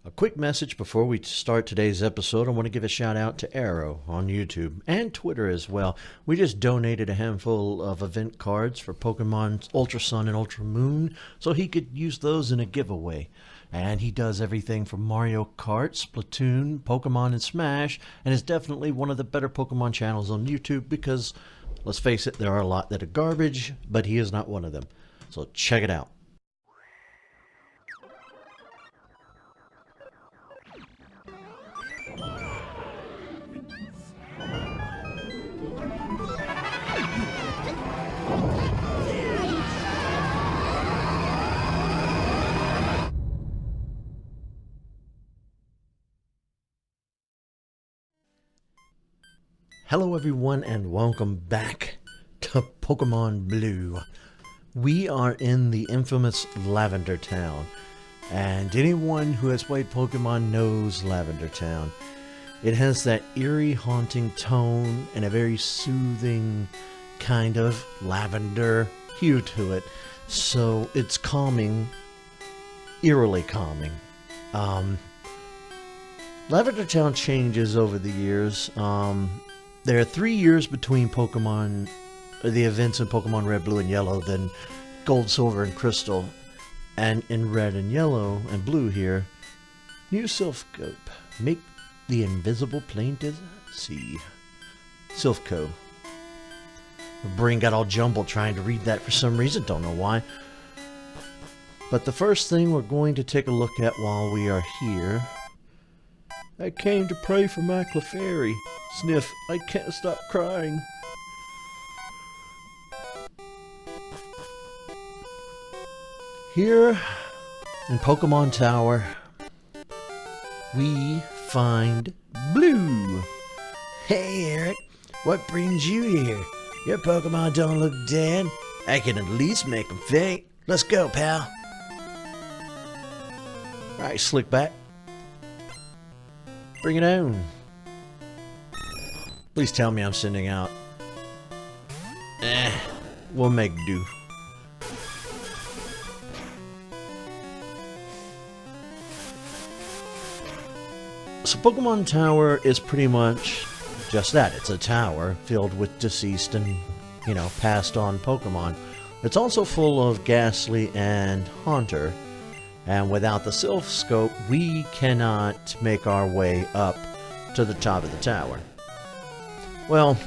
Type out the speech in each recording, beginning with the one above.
A quick message before we start today's episode. I want to give a shout out to Arrow on YouTube and Twitter as well. We just donated a handful of event cards for Pokemon Ultra Sun and Ultra Moon so he could use those in a giveaway. And he does everything from Mario Kart, Splatoon, Pokemon, and Smash, and is definitely one of the better Pokemon channels on YouTube because, let's face it, there are a lot that are garbage, but he is not one of them. So check it out. Hello everyone and welcome back to Pokemon Blue. We are in the infamous Lavender Town, and anyone who has played Pokemon knows Lavender Town. It has that eerie, haunting tone and a very soothing kind of lavender hue to it, so it's calming, eerily calming. Lavender Town changes over the years. There are 3 years between Pokemon, the events in Pokemon Red, Blue, and Yellow, then Gold, Silver, and Crystal. And in Red and Yellow and Blue here, new Silph-Cope. Make the invisible plane to see. Silph-Co. My brain got all jumbled trying to read that for some reason, don't know why. But the first thing we're going to take a look at while we are here. I came to pray for my Clefairy. Sniff, I can't stop crying. Here in Pokemon Tower, we find Blue. Hey Eric, what brings you here? Your Pokemon don't look dead. I can at least make them faint. Let's go, pal. Alright, Slickback. Bring it on. Please tell me I'm sending out. We'll make do. So Pokemon Tower is pretty much just that. It's a tower filled with deceased and, passed on Pokemon. It's also full of Ghastly and Haunter. And without the Silph-Scope, we cannot make our way up to the top of the tower. Well,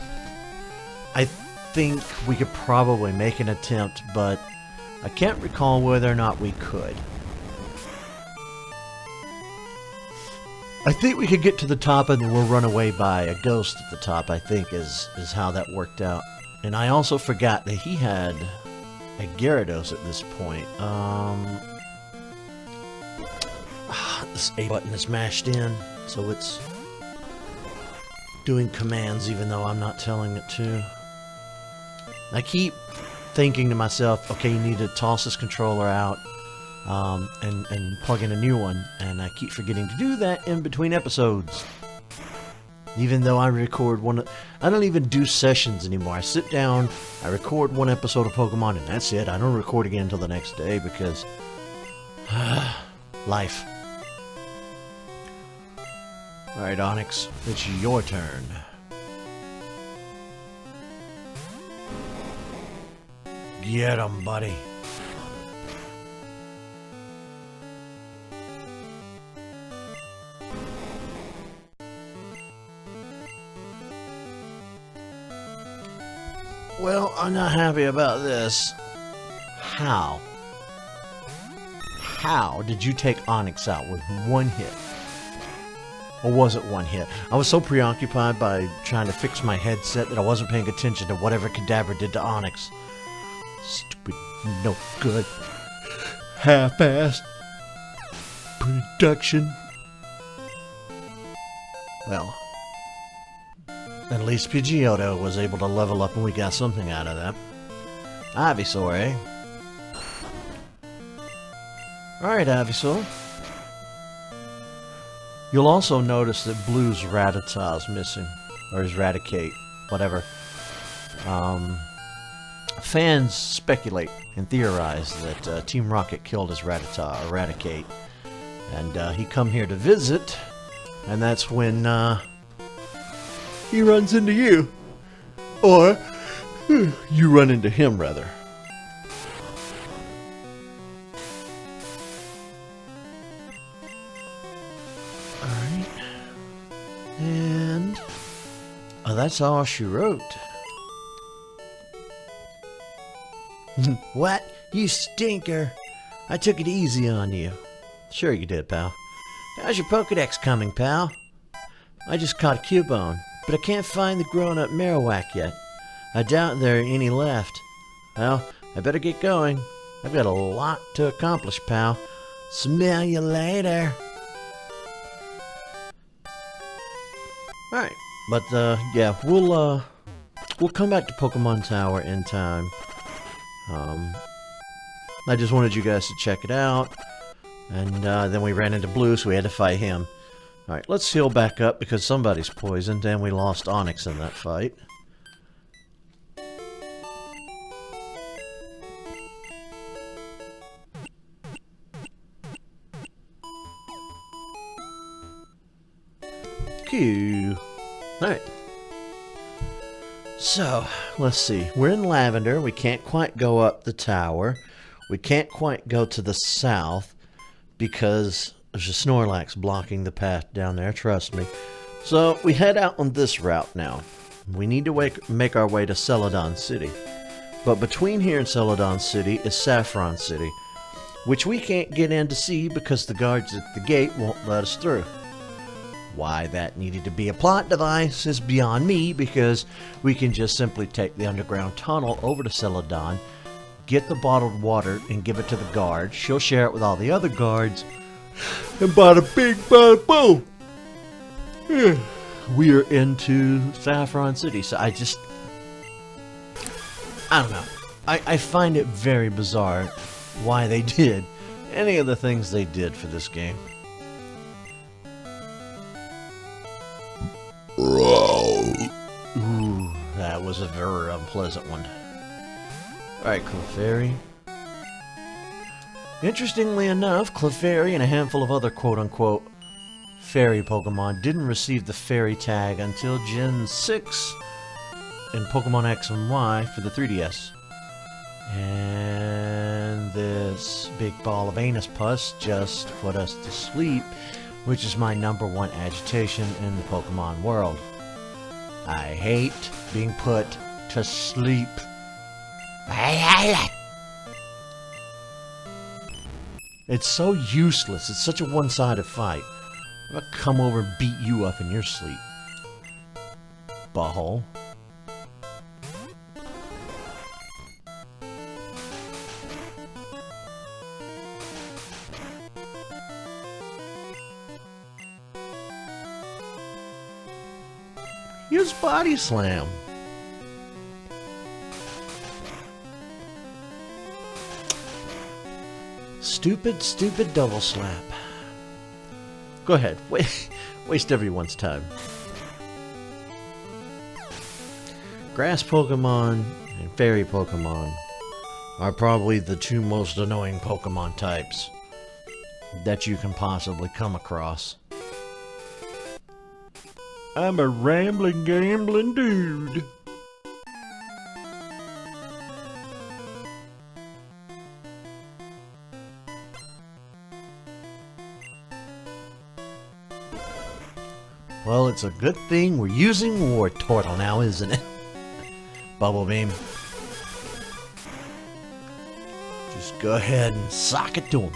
I think we could probably make an attempt, but I can't recall whether or not we could. I think we could get to the top and then we'll run away by a ghost at the top, I think is how that worked out. And I also forgot that he had a Gyarados at this point. This A button is mashed in, so it's doing commands even though I'm not telling it to. I keep thinking to myself, okay, you need to toss this controller out and plug in a new one, and I keep forgetting to do that in between episodes. Even though I record I don't even do sessions anymore. I sit down, I record one episode of Pokemon, and that's it. I don't record again until the next day because life. Alright, Onyx, it's your turn. Get 'em, buddy. Well, I'm not happy about this. How? How did you take Onyx out with one hit? Or was it one hit? I was so preoccupied by trying to fix my headset that I wasn't paying attention to whatever Kadabra did to Onyx. Stupid, no good, half-assed production. Well, at least Pidgeotto was able to level up and we got something out of that. Ivysaur, eh? Alright, Ivysaur. You'll also notice that Blue's Rattata is missing. Or his Raticate. Whatever. Fans speculate and theorize that Team Rocket killed his Rattata, or Raticate. And he come here to visit, and that's when he runs into you. Or you run into him, rather. Alright. And that's all she wrote. What? You stinker. I took it easy on you. Sure you did, pal. How's your Pokedex coming, pal? I just caught a Cubone, but I can't find the grown-up Marowak yet. I doubt there are any left. Well, I better get going. I've got a lot to accomplish, pal. Smell you later. Alright, but yeah, we'll come back to Pokemon Tower in time. I just wanted you guys to check it out. And then we ran into Blue, so we had to fight him. Alright, let's heal back up because somebody's poisoned, and we lost Onyx in that fight. Q. Alright. So, let's see. We're in Lavender. We can't quite go up the tower. We can't quite go to the south because there's a Snorlax blocking the path down there, trust me. So, we head out on this route now. We need to make our way to Celadon City. But between here and Celadon City is Saffron City, which we can't get in to see because the guards at the gate won't let us through. Why that needed to be a plot device is beyond me, because we can just simply take the underground tunnel over to Celadon, get the bottled water and give it to the guard. She'll share it with all the other guards, and bada bing, bada boom, we are into Saffron City. So I don't know. I find it very bizarre why they did any of the things they did for this game. Ooh, that was a very unpleasant one. Alright, Clefairy. Interestingly enough, Clefairy and a handful of other quote-unquote fairy Pokemon didn't receive the fairy tag until Gen 6 in Pokemon X and Y for the 3DS. And this big ball of anus pus just put us to sleep, which is my #1 agitation in the Pokemon world. I hate being put to sleep. It's so useless. It's such a one-sided fight. I'll come over and beat you up in your sleep. Butthole. Use Body Slam. Stupid double slap. Go ahead. Waste everyone's time. Grass Pokemon and Fairy Pokemon are probably the two most annoying Pokemon types that you can possibly come across. I'm a rambling, gambling dude. Well, it's a good thing we're using War Turtle now, isn't it? Bubble Beam. Just go ahead and sock it to him.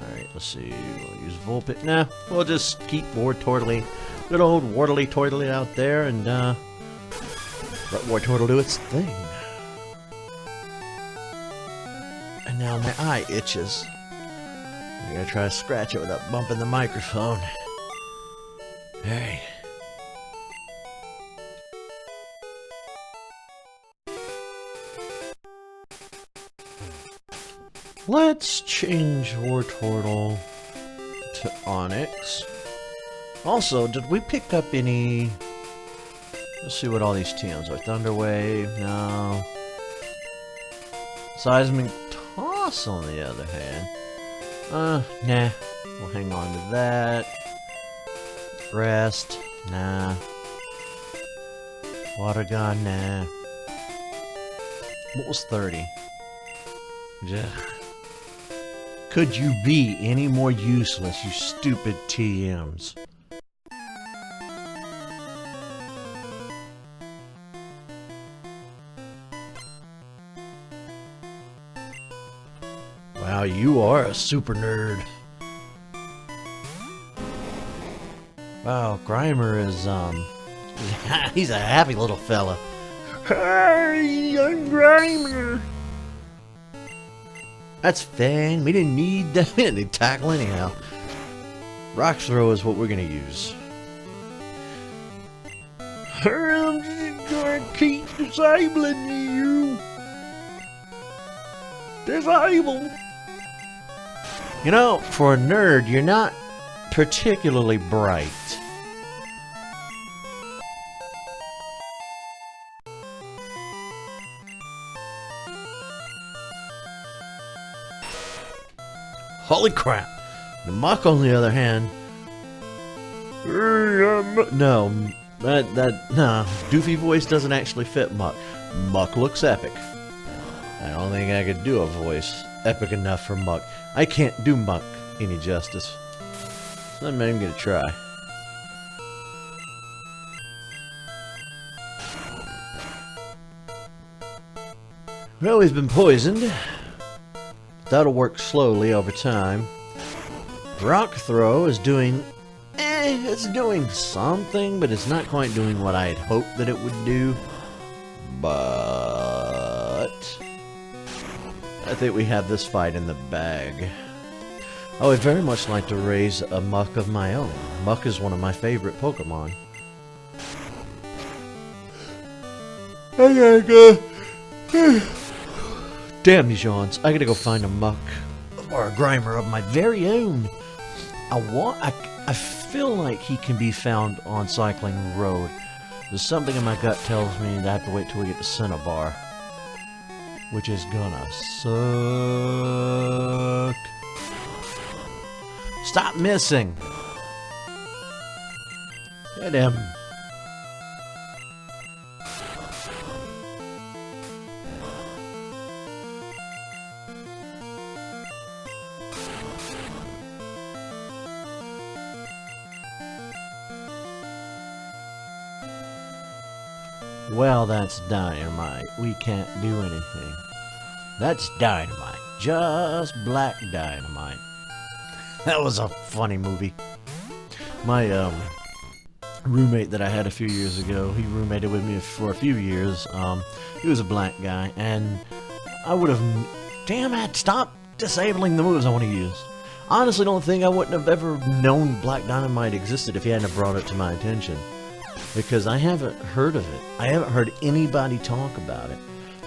Alright, let's see. We'll use Vulpix. Nah, we'll just keep War Turtle. Good old Wartly Turtle out there and let War Turtle do its thing. And now my eye itches. I'm gonna try to scratch it without bumping the microphone. Hey. Let's change War Turtle to Onyx. Also, did we pick up any... Let's see what all these TMs are. Thunder Wave, no. Seismic Toss, on the other hand, nah. We'll hang on to that. Rest, nah. Water gun, nah. What was 30? Yeah. Could you be any more useless, you stupid TMs? Wow, you are a super nerd. Wow, Grimer is, he's a happy little fella. Hey, I'm Grimer. That's fine. We didn't need that to tackle anyhow. Rock throw is what we're gonna use. I'm just gonna keep disabling you. Disable. You know, for a nerd, you're not particularly bright. Holy crap! The Muck, on the other hand, no, nah, Doofy voice doesn't actually fit Muck. Muck looks epic. I don't think I could do a voice epic enough for Muck. I can't do Muck any justice. So I'm not even gonna try. Well, he's been poisoned. That'll work slowly over time. Rock throw is doing... it's doing something, but it's not quite doing what I had hoped that it would do. But... I think we have this fight in the bag. I would very much like to raise a Muck of my own. Muck is one of my favorite Pokemon. I gotta go... Damn these yawns. I gotta go find a Muck or a Grimer of my very own. I feel like he can be found on Cycling Road. There's something in my gut tells me that I have to wait till we get to Cinnabar, which is gonna suck. Stop missing. Get him. Well, that's dynamite. We can't do anything. That's dynamite. Just black dynamite. That was a funny movie. My roommate that I had a few years ago, he roommated with me for a few years. He was a black guy, and I would have... Damn it, stop disabling the moves I want to use. Honestly, don't think I wouldn't have ever known black dynamite existed if he hadn't have brought it to my attention. Because I haven't heard of it. I haven't heard anybody talk about it.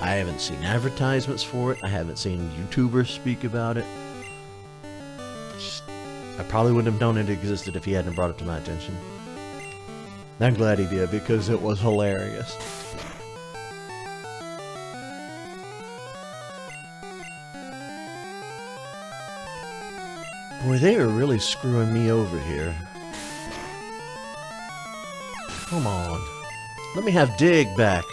I haven't seen advertisements for it. I haven't seen YouTubers speak about it. I probably wouldn't have known it existed if he hadn't brought it to my attention. I'm glad he did, because it was hilarious. Boy, they are really screwing me over here. Come on. Let me have Dig back.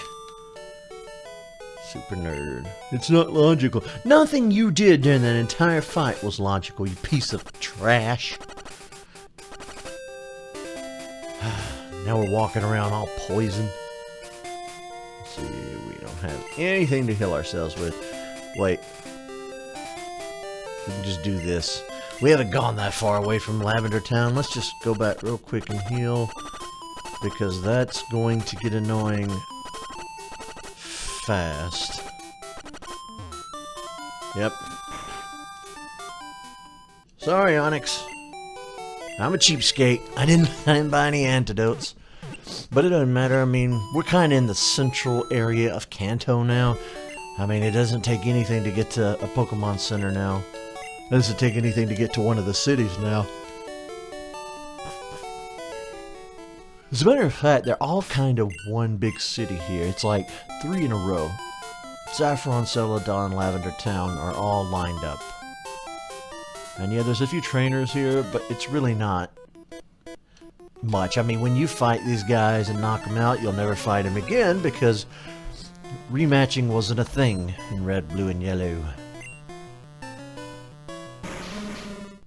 Super nerd. It's not logical. Nothing you did during that entire fight was logical, you piece of trash. Now we're walking around all poisoned. Let's see, we don't have anything to heal ourselves with. Wait. We can just do this. We haven't gone that far away from Lavender Town. Let's just go back real quick and heal. Because that's going to get annoying fast. Yep. Sorry, Onyx. I'm a cheapskate. I didn't buy any antidotes. But it doesn't matter. I mean, we're kind of in the central area of Kanto now. I mean, it doesn't take anything to get to a Pokemon Center now. It doesn't take anything to get to one of the cities now. As a matter of fact, they're all kind of one big city here. It's like 3 in a row. Saffron, Celadon, Lavender Town are all lined up. And yeah, there's a few trainers here, but it's really not much. I mean, when you fight these guys and knock them out, you'll never fight them again because rematching wasn't a thing in Red, Blue, and Yellow.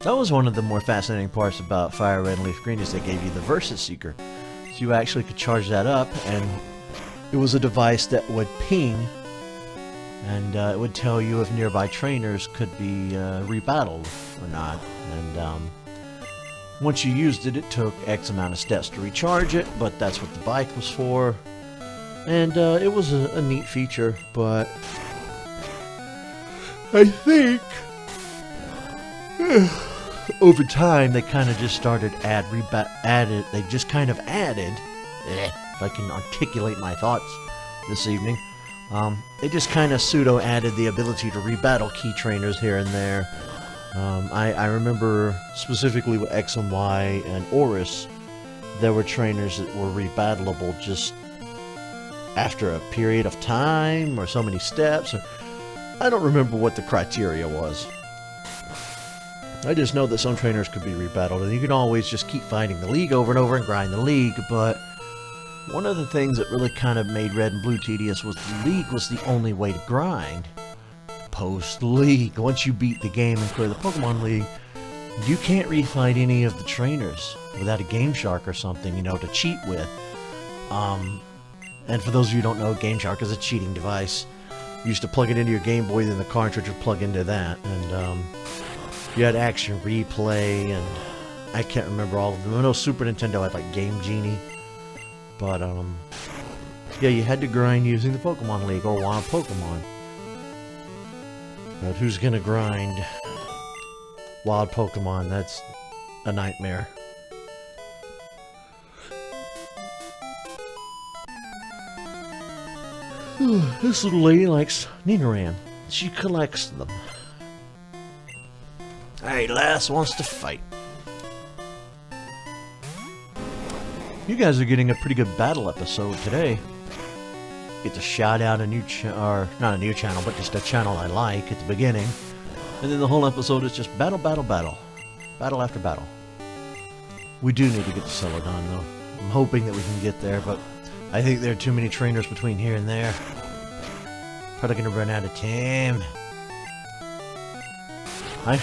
That was one of the more fascinating parts about Fire Red and Leaf Green is they gave you the Versus Seeker. So you actually could charge that up, and it was a device that would ping, and it would tell you if nearby trainers could be rebattled or not. And once you used it, it took X amount of steps to recharge it, but that's what the bike was for. And it was a neat feature, but I think over time they kind of just started they just kind of added, if I can articulate my thoughts this evening, they just kind of pseudo-added the ability to rebattle key trainers here and there. I remember specifically with X and Y and Oris, there were trainers that were rebattleable just after a period of time or so many steps. I don't remember what the criteria was. I just know that some trainers could be rebattled, and you can always just keep fighting the league over and over and grind the league, but one of the things that really kind of made Red and Blue tedious was the league was the only way to grind. Post-league, once you beat the game and clear the Pokemon League, you can't refight any of the trainers without a Game Shark or something, you know, to cheat with. And for those of you who don't know, Game Shark is a cheating device. You used to plug it into your Game Boy, then the cartridge would plug into that, and you had Action Replay, and I can't remember all of them. I know Super Nintendo had like Game Genie, but yeah, you had to grind using the Pokemon League or Wild Pokemon. But who's gonna grind Wild Pokemon? That's a nightmare. This little lady likes Nidoran. She collects them. Hey, lass wants to fight. You guys are getting a pretty good battle episode today. Get to shout out a new or not a new channel, but just a channel I like at the beginning. And then the whole episode is just battle, battle, battle. Battle after battle. We do need to get to Celadon, though. I'm hoping that we can get there, but I think there are too many trainers between here and there. Probably gonna run out of time. I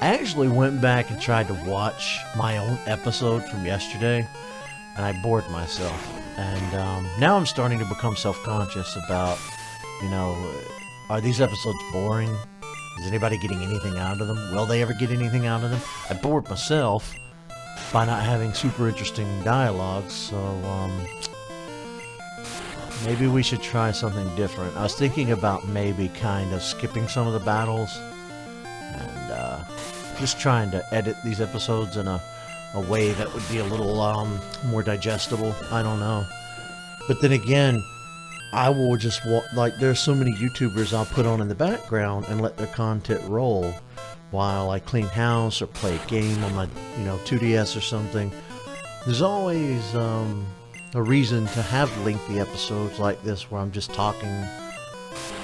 actually went back and tried to watch my own episode from yesterday, and I bored myself. And now I'm starting to become self-conscious about, you know, are these episodes boring? Is anybody getting anything out of them? Will they ever get anything out of them? I bored myself by not having super interesting dialogues, so maybe we should try something different. I was thinking about maybe kind of skipping some of the battles and just trying to edit these episodes in a way that would be a little more digestible. I don't know. But then again, I will just like there's so many YouTubers I'll put on in the background and let their content roll while I clean house or play a game on my 2DS or something. There's always a reason to have lengthy episodes like this where I'm just talking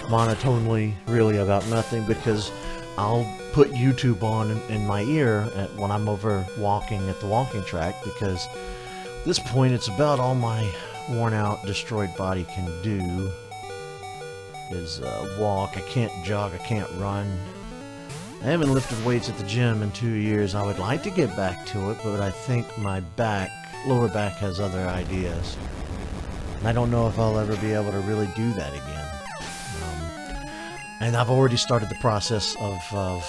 monotonely really about nothing, because I'll put YouTube on in my ear when I'm over walking at the walking track, because at this point it's about all my worn out, destroyed body can do is walk. I can't jog, I can't run. I haven't lifted weights at the gym in 2 years. I would like to get back to it, but I think my lower back has other ideas. And I don't know if I'll ever be able to really do that again. And I've already started the process of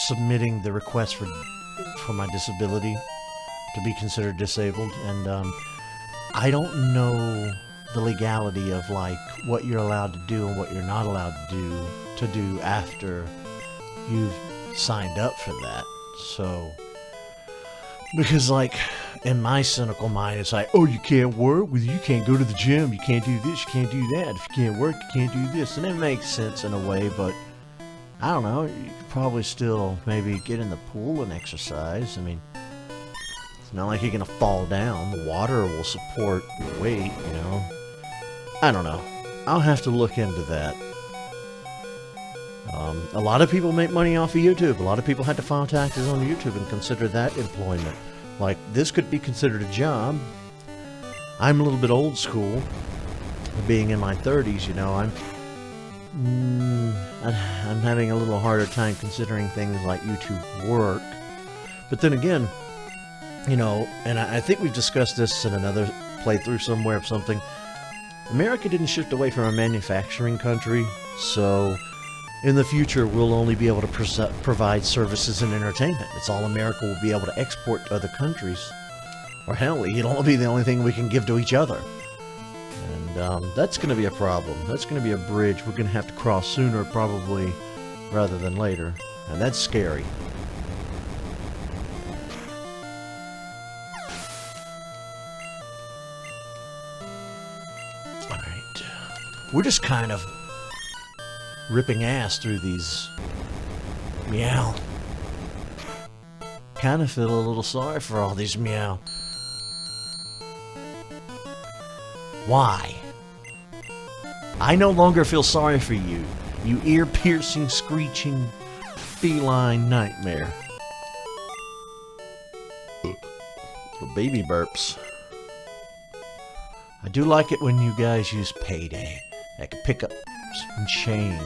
submitting the request for my disability to be considered disabled, and I don't know the legality of like what you're allowed to do and what you're not allowed to do after you've signed up for that. So, because like in my cynical mind it's like, oh, you can't work, you can't go to the gym, you can't do this, you can't do that, if you can't work you can't do this, and it makes sense in a way, but I don't know, you could probably still maybe get in the pool and exercise. I mean, it's not like you're gonna fall down, the water will support your weight, I don't know. I'll have to look into that. A lot of people make money off of YouTube. A lot of people had to file taxes on YouTube and consider that employment. Like, this could be considered a job. I'm a little bit old school, being in my 30s, you know. I'm having a little harder time considering things like YouTube work. But then again, you know, and I think we've discussed this in another playthrough somewhere of something. America didn't shift away from a manufacturing country, so in the future we'll only be able to provide services and entertainment. It's all America will be able to export to other countries. Or hell, it'll be the only thing we can give to each other. And that's going to be a problem. That's going to be a bridge we're going to have to cross sooner, probably, rather than later. And that's scary. Alright. We're just kind of ripping ass through these. Meow. Kind of feel a little sorry for all these meow. Why? I no longer feel sorry for you, you ear-piercing, screeching, feline nightmare. Little baby burps. I do like it when you guys use payday. I can pick up some change.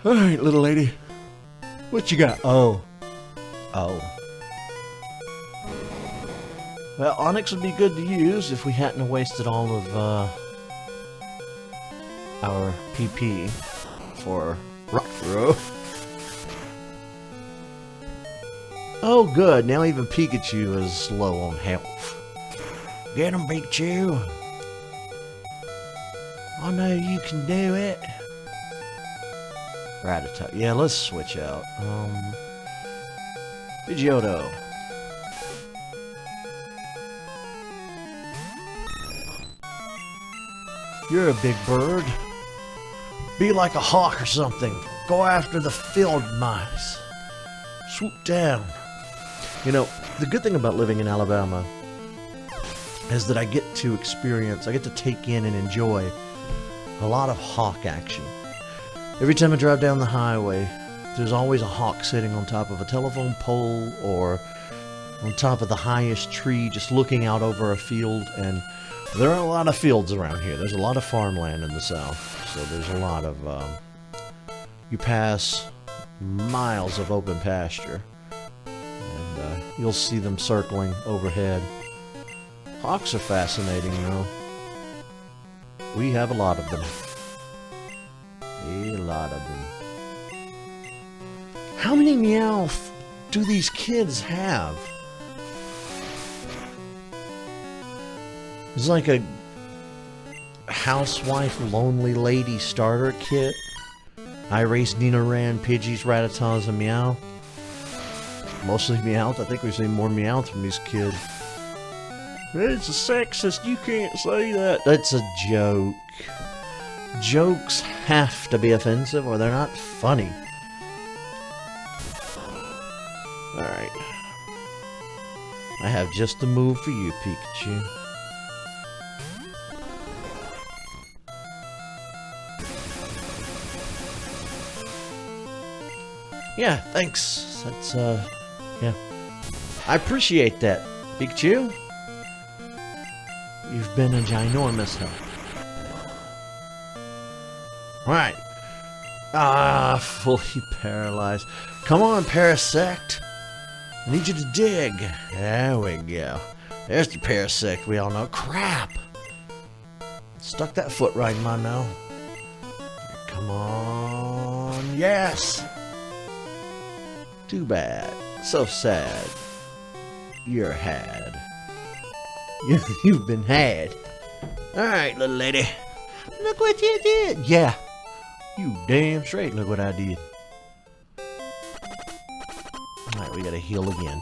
Alright, little lady. What you got? Oh. Well, Onyx would be good to use if we hadn't wasted all of our PP for Rock Throw. Oh, good. Now even Pikachu is low on health. Get him, Pikachu. I know you can do it. Rattata. Yeah, let's switch out. Pidgeotto. You're a big bird. Be like a hawk or something. Go after the field mice. Swoop down. You know, the good thing about living in Alabama is that I get to take in and enjoy a lot of hawk action. Every time I drive down the highway, there's always a hawk sitting on top of a telephone pole or on top of the highest tree just looking out over a field. And there are a lot of fields around here. There's a lot of farmland in the south. So there's a lot of, you pass miles of open pasture. And you'll see them circling overhead. Hawks are fascinating, though. We have a lot of them. A lot of them. How many Meowth do these kids have? It's like a housewife, lonely lady starter kit. I race Nina Ran, Pidgeys, Rattatas, and Meow. Mostly Meowth. I think we've seen more Meowth from these kids. It's a sexist. You can't say that. That's a joke. Jokes have to be offensive or they're not funny. Alright. I have just the move for you, Pikachu. Yeah, thanks. That's, yeah. I appreciate that, Pikachu. You've been a ginormous help. Right. Fully paralyzed. Come on, Parasect. I need you to dig. There we go. There's the Parasect we all know. Crap! Stuck that foot right in my nose. Come on. Yes! Too bad. So sad. You're had. You've been had. Alright, little lady. Look what you did. Yeah. You damn straight look what I did. Alright, we gotta heal again.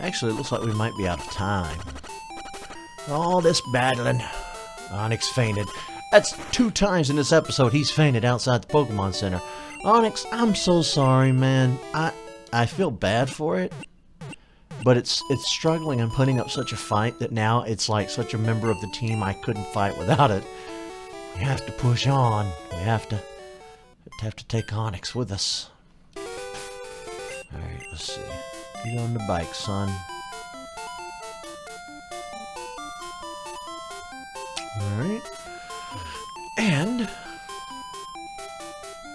Actually, it looks like we might be out of time. All this battling. Onyx fainted. That's 2 times in this episode he's fainted outside the Pokemon Center. Onyx, I'm so sorry, man. I feel bad for it. but it's struggling and putting up such a fight that now it's like such a member of the team I couldn't fight without it. We have to push on. We have to take Onyx with us. Alright, let's see. Get on the bike, son. Alright. And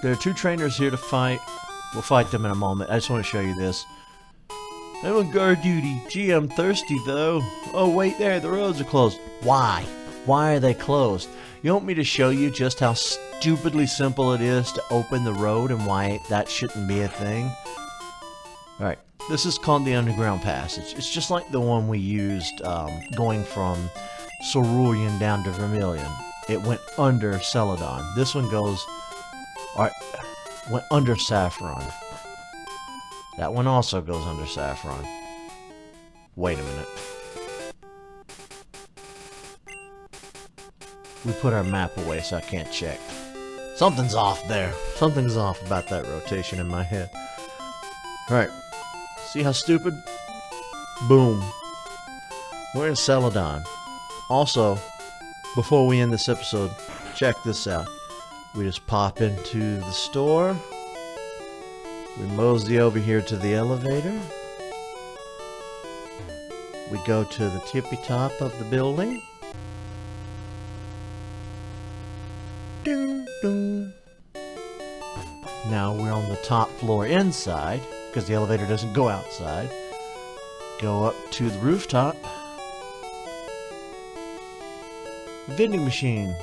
there are 2 trainers here to fight. We'll fight them in a moment. I just want to show you this. I'm on guard duty. Gee, I'm thirsty though. Oh wait there, the roads are closed. Why? Why are they closed? You want me to show you just how stupidly simple it is to open the road and why that shouldn't be a thing? Alright, this is called the Underground Passage. It's just like the one we used going from Cerulean down to Vermilion. It went under Celadon. This one goes... Alright, went under Saffron. That one also goes under Saffron. Wait a minute. We put our map away so I can't check. Something's off there. Something's off about that rotation in my head. Alright. See how stupid? Boom. We're in Celadon. Also, before we end this episode, check this out. We just pop into the store. We mosey over here to the elevator. We go to the tippy top of the building. Ding, ding. Now we're on the top floor inside, because the elevator doesn't go outside. Go up to the rooftop. Vending machine.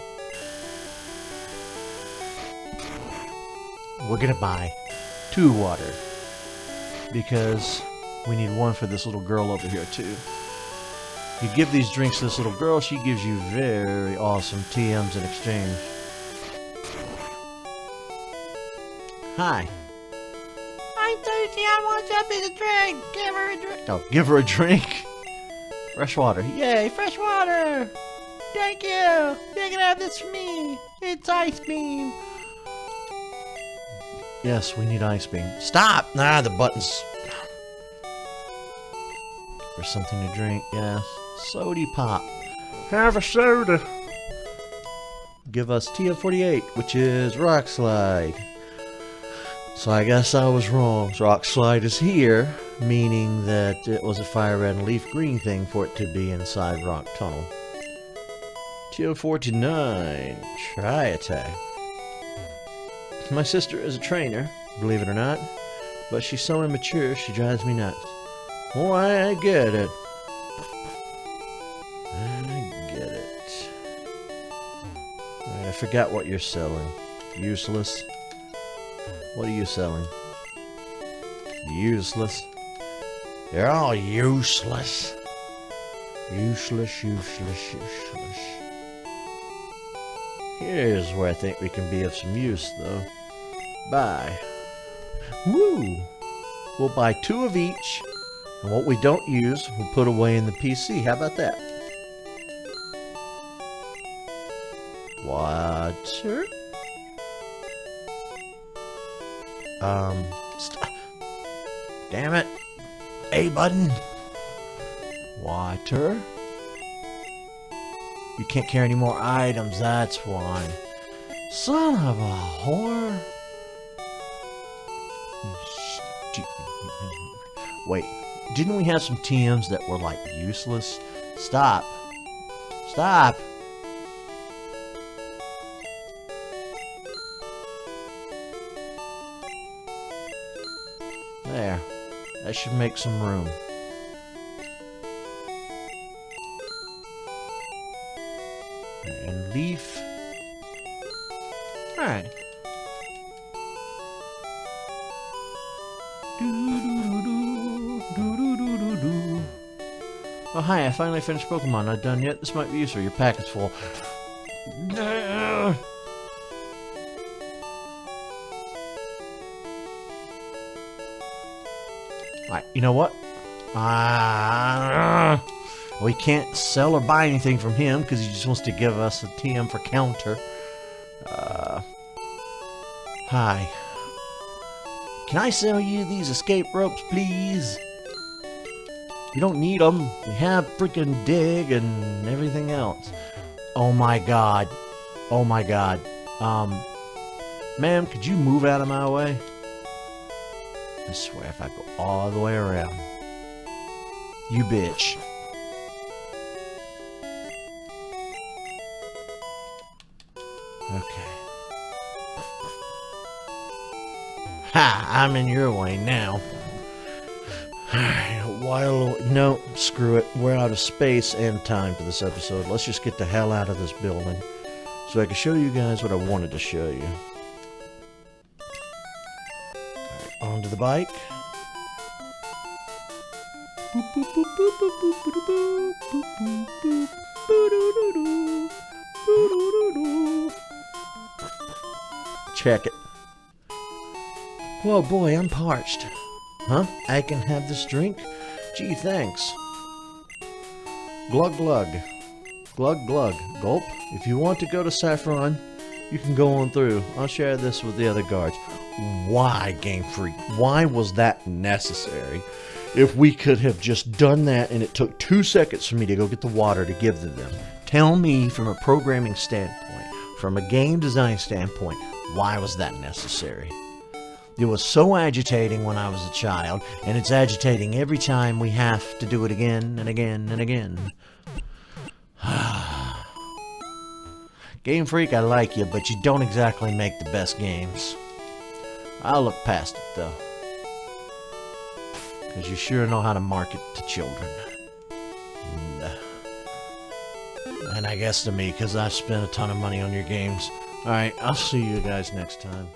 We're gonna buy 2 water, because we need 1 for this little girl over here too. You give these drinks to this little girl, she gives you very awesome TMs in exchange. Hi. I'm thirsty, I want something to drink. Give her a drink. Oh, give her a drink. Fresh water. Yay, fresh water. Thank you. You can have this for me. It's ice beam. Yes, we need ice beam. Stop! Nah, the buttons. For something to drink, yes. Sody pop. Have a soda. Give us TM48, which is Rock Slide. So I guess I was wrong. Rock Slide is here, meaning that it was a fire red and leaf green thing for it to be inside Rock Tunnel. TM49. Try attack. My sister is a trainer, believe it or not, but she's so immature she drives me nuts. Oh, I get it. I get it. Alright, I forgot what you're selling. Useless. What are you selling? Useless. They're all useless. Useless, useless, useless. Here's where I think we can be of some use, though. Buy. Woo! We'll buy 2 of each, and what we don't use, we'll put away in the PC. How about that? Water? Damn it. A button. Water. You can't carry any more items, that's why. Son of a whore. Wait, didn't we have some TMs that were like useless? Stop. Stop. There. That should make some room. And leaf. Alright. Oh hi, I finally finished Pokemon. Not done yet? This might be useful. Your pack is full. Alright, you know what? We can't sell or buy anything from him because he just wants to give us a TM for counter. Hi. Can I sell you these escape ropes, please? You don't need them. You have freaking dig and everything else. Oh my god. Oh my god. Ma'am, could you move out of my way? I swear if I go all the way around. You bitch. Okay. Ha! I'm in your way now. No, screw it. We're out of space and time for this episode. Let's just get the hell out of this building so I can show you guys what I wanted to show you. Alright, onto the bike. Check it. Whoa, boy, I'm parched. Huh? I can have this drink? Gee, thanks. Glug glug. Glug glug. Gulp. If you want to go to Saffron, you can go on through. I'll share this with the other guards. Why, Game Freak? Why was that necessary? If we could have just done that and it took 2 seconds for me to go get the water to give to them. Tell me from a programming standpoint, from a game design standpoint, why was that necessary? It was so agitating when I was a child, and it's agitating every time we have to do it again and again and again. Game Freak, I like you, but you don't exactly make the best games. I'll look past it, though. Because you sure know how to market to children. And I guess to me, because I've spent a ton of money on your games. Alright, I'll see you guys next time.